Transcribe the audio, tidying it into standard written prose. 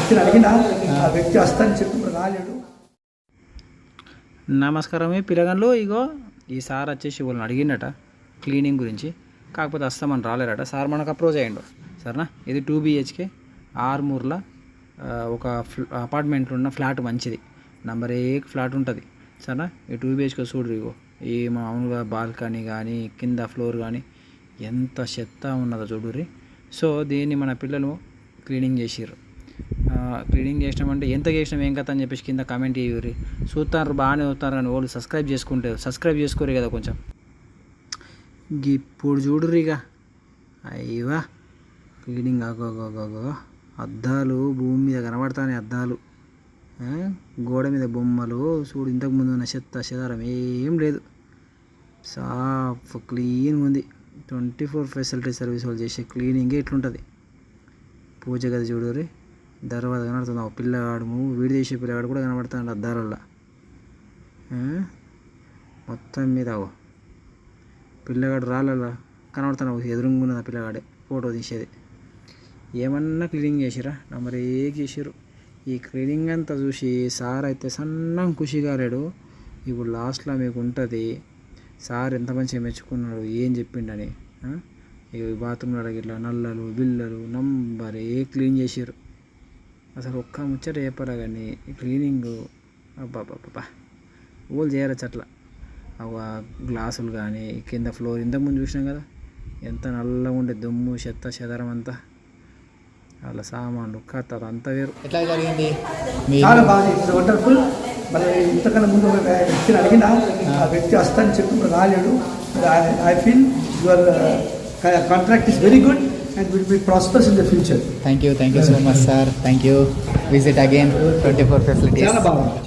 వ్యక్తిని అడిగినా ఆ వ్యక్తి వస్తానని చెప్పి రాలేడు. నమస్కారమే పిల్లగాళ్ళు. ఇగో ఈ సార్ వచ్చేసి వాళ్ళని అడిగిండట క్లీనింగ్ గురించి, కాకపోతే వస్తామని రాలేరట. సార్ మనకు అప్రోచ్ అయ్యిండు. సరేనా, ఇది 2 BHK ఆర్మూర్లో ఒక అపార్ట్మెంట్లో ఉన్న ఫ్లాట్ మంచిది, నంబర్ 1 ఫ్లాట్ ఉంటుంది. సరేనా, ఈ 2 BHK చూడరు. ఇగో ఈ మామూలుగా బాల్కనీ కానీ కింద ఫ్లోర్ కానీ ఎంత చెత్త ఉన్నదో చూడుర్రి. సో దీన్ని మన పిల్లలు క్లీనింగ్ చేసిర్రు. క్లీనింగ్ చేసినామంటే ఎంత చేసినాం ఏం కథ అని చెప్పేసి కింద కామెంట్ చేయరు. చూస్తారు బాగానే చూస్తారు కానీ వాళ్ళు సబ్స్క్రైబ్ చేసుకోరు కదా కొంచెం. ఇప్పుడు చూడుర్రి ఇక అయ్యవా క్లీనింగ్. ఆగోగోగోగో అద్దాలు భూమి మీద కనబడతానే, అద్దాలు గోడ మీద బొమ్మలు చూడు. ఇంతకుముందు ఉన్న చెత్త చెదారం ఏం లేదు, సాఫ్ క్లీన్గా ఉంది. 24 ఫెసిలిటీ సర్వీస్ వాళ్ళు చేసే క్లీనింగే ఇట్లుంటుంది. పూజ గది చూడుర్రి, దర్వాజ కనబడుతుంది. ఆ పిల్లగాడు వీడి చేసే పిల్లగాడు కూడా కనబడుతుంది అద్దాలల్లో. మొత్తం మీద పిల్లగాడు రాళ్ళల్లో కనబడుతున్నావు, ఎదురుగున్నది ఆ పిల్లగాడే ఫోటో తీసేది. ఏమన్నా క్లీనింగ్ చేసిరా, నంబర్ 1 చేసిర్రు. ఈ క్లీనింగ్ అంతా చూసి సార్ అయితే సన్నం ఖుషి కాలేడు. ఇప్పుడు లాస్ట్లో మీకు ఉంటుంది సార్ ఎంత మంచిగా మెచ్చుకున్నాడు, ఏం చెప్పిండని. ఇక బాత్రూంలో ఇట్లా నల్లలు బిల్లలు నంబర్ 1 క్లీన్ చేసారు. అసలు ఒక్క ముచ్చట చెప్పరా కానీ ఈ క్లీనింగ్ అబ్బాబ్బా ఓళ్ళు చేయరచ్చు అట్లా. గ్లాసులు కానీ కింద ఫ్లోర్ ఇంతకుముందు చూసినాం కదా ఎంత నల్లగా ఉండే, దుమ్ము చెత్త చెదరం అంతా, వాళ్ళ సామాన్లు కథ అంతా వేరు. ఎట్లా జరిగింది? చాలా బాగా వండర్ఫుల్. మరి ఇంతకన్నా ముందు ఒక వ్యక్తిని అడిగినా ఆ వ్యక్తి వస్తానని చెప్పి రాలేడు. I feel your contract is very good and will be prosperous in the future. Thank you so much sir. Thank you. Visit again. 24 facilities. చాలా బాగుంది.